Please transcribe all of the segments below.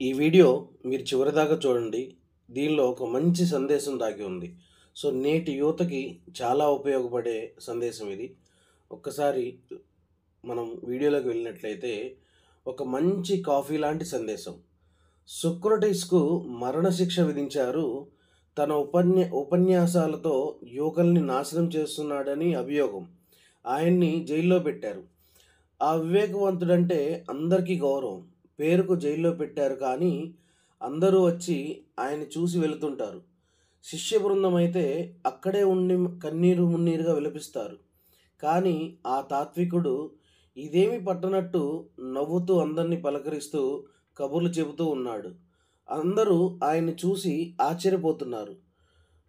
ఈ వీడియో మీరు చివరిదాకా చూడండి. దీనిలో ఒక మంచి సందేశం దాగి ఉంది. సో, నేటి యువతకి చాలా ఉపయోగపడే సందేశం ఇది. ఒక్కసారి మనం వీడియోలోకి వెళ్ళినట్లయితే, ఒక మంచి కాఫీ లాంటి సందేశం. సోక్రటీస్‌కు మరణశిక్ష విధించారు. తన ఉపన్యాసాలతో యువకుల్ని నాశనం చేస్తున్నాడని అభియోగం. ఆయన్ని జైల్లో పెట్టారు. ఆ వివేకవంతుడంటే అందరికీ గౌరవం. పేరుకు జైల్లో పెట్టారు కానీ, అందరూ వచ్చి ఆయన్ని చూసి వెళుతుంటారు. శిష్య బృందమైతే అక్కడే ఉండి కన్నీరు మున్నీరుగా విలపిస్తారు. కానీ ఆ తాత్వికుడు ఇదేమీ పట్టనట్టు నవ్వుతూ అందరిని పలకరిస్తూ కబుర్లు చెబుతూ ఉన్నాడు. అందరూ ఆయన్ని చూసి ఆశ్చర్యపోతున్నారు.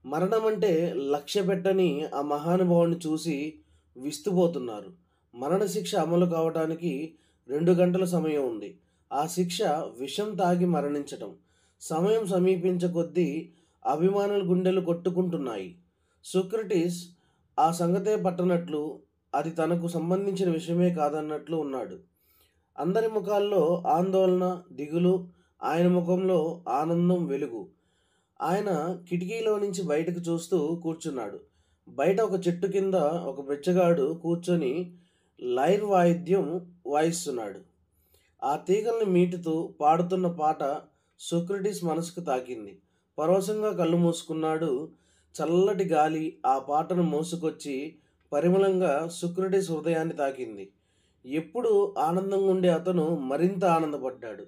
మరణమంటే లక్ష్యపెట్టని ఆ మహానుభావుడిని చూసి విస్తుపోతున్నారు. మరణశిక్ష అమలు కావటానికి 2 గంటల సమయం ఉంది. ఆ శిక్ష విషం తాగి మరణించటం. సమయం సమీపించకొద్దీ అభిమానుల గుండెలు కొట్టుకుంటున్నాయి. సోక్రటీస్ ఆ సంగతే పట్టనట్లు, అది తనకు సంబంధించిన విషయమే కాదన్నట్లు ఉన్నాడు. అందరి ముఖాల్లో ఆందోళన, దిగులు, ఆయన ముఖంలో ఆనందం వెలుగు. ఆయన కిటికీలో నుంచి బయటకు చూస్తూ కూర్చున్నాడు. బయట ఒక చెట్టు కింద ఒక బిచ్చగాడు కూర్చొని లైర్ వాయిద్యం వాయిస్తున్నాడు. ఆ తీగల్ని మీటుతూ పాడుతున్న పాట సోక్రటీస్ మనసుకు తాకింది. పరవశంగా కళ్ళు మూసుకున్నాడు. చల్లటి గాలి ఆ పాటను మోసుకొచ్చి పరిమళంగా సోక్రటీస్ హృదయాన్ని తాకింది. ఎప్పుడు ఆనందంగా ఉండే అతను మరింత ఆనందపడ్డాడు.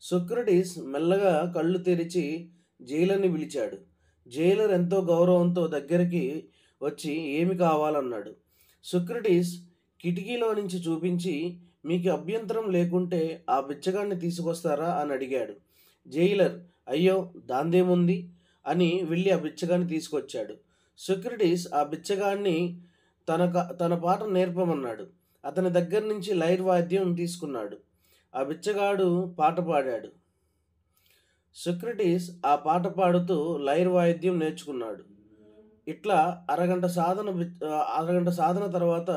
సోక్రటీస్ మెల్లగా కళ్ళు తెరిచి జైలర్‌ని పిలిచాడు. జైలర్ ఎంతో గౌరవంతో దగ్గరికి వచ్చి ఏమి కావాలన్నాడు. సోక్రటీస్ కిటికీలో నుంచి చూపించి, మీకు అభ్యంతరం లేకుంటే ఆ బిచ్చగాడిని తీసుకొస్తారా అని అడిగాడు. జైలర్ అయ్యో దాందేముంది అని వెళ్ళి ఆ బిచ్చగాడిని తీసుకొచ్చాడు. సోక్రటీస్ ఆ బిచ్చగాడిని తన పాట నేర్పమన్నాడు. అతని దగ్గర నుంచి లైర్ వాద్యం తీసుకున్నాడు. ఆ బిచ్చగాడు పాట పాడాడు. సోక్రటీస్ ఆ పాట పాడుతూ లైర్ వాయిద్యం నేర్చుకున్నాడు. ఇట్లా అరగంట సాధన తర్వాత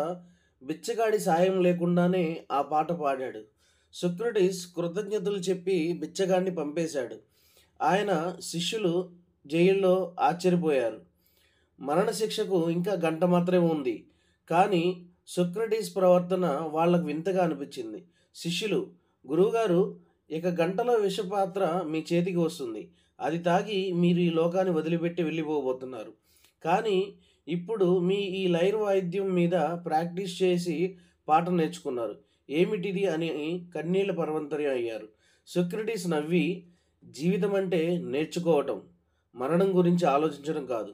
బిచ్చగాడి సాయం లేకుండానే ఆ పాట పాడాడు. సోక్రటీస్ కృతజ్ఞతలు చెప్పి బిచ్చగాడిని పంపేశాడు. ఆయన శిష్యులు జైల్లో ఆశ్చర్యపోయారు. మరణశిక్షకు ఇంకా గంట మాత్రమే ఉంది. కానీ సోక్రటీస్ ప్రవర్తన వాళ్ళకు వింతగా అనిపించింది. శిష్యులు, గురువుగారు, ఇక గంటలో విషపాత్ర మీ చేతికి వస్తుంది. అది తాగి మీరు ఈ లోకాన్ని వదిలిపెట్టి వెళ్ళిపోబోతున్నారు. కానీ ఇప్పుడు మీ ఈ లైర్ వాయిద్యం మీద ప్రాక్టీస్ చేసి పాట నేర్చుకున్నారు. ఏమిటిది అని కన్నీళ్ల పరవంతరి అయ్యారు. సోక్రటీస్ నవ్వి, జీవితం అంటే నేర్చుకోవటం, మరణం గురించి ఆలోచించడం కాదు.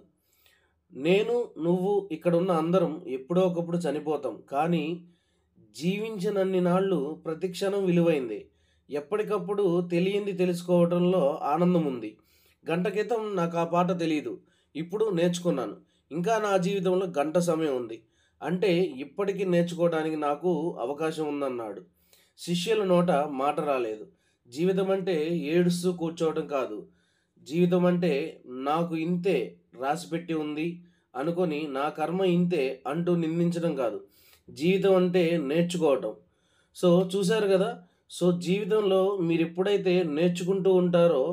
నేను, నువ్వు, ఇక్కడున్న అందరం ఎప్పుడో ఒకప్పుడు చనిపోతాం. కానీ జీవించనన్ని నాళ్ళు ప్రతి క్షణం విలువైందే. ఎప్పటికప్పుడు తెలియంది తెలుసుకోవటంలో ఆనందం ఉంది. గంట క్రితం నాకు ఆ పాట తెలీదు. ఇప్పుడు నేర్చుకున్నాను. ఇంకా నా జీవితంలో గంట సమయం ఉంది. అంటే ఇప్పటికీ నేర్చుకోవడానికి నాకు అవకాశం ఉందన్నాడు. శిష్యుల నోట మాట రాలేదు. జీవితం అంటే ఏడుస్తూ కూర్చోవడం కాదు. జీవితం అంటే నాకు ఇంతే రాసిపెట్టి ఉంది అనుకొని నా కర్మ ఇంతే అంటూ నిందించడం కాదు. జీవితం అంటే నేర్చుకోవటం. సో చూశారు కదా! సో జీవితంలో మీరెప్పుడైతే నేర్చుకుంటూ ఉంటారో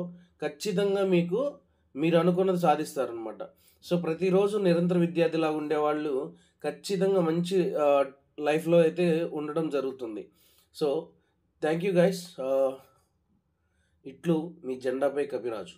ఖచ్చితంగా మీరు అనుకున్నది సాధిస్తారనమాట. సో ప్రతిరోజు నిరంతర విద్యార్థిలాగా ఉండేవాళ్ళు ఖచ్చితంగా మంచి లైఫ్‌లో అయితే ఉండడం జరుగుతుంది. So thank you guys. ఇట్లు మీ జెండాపై కపిరాజు.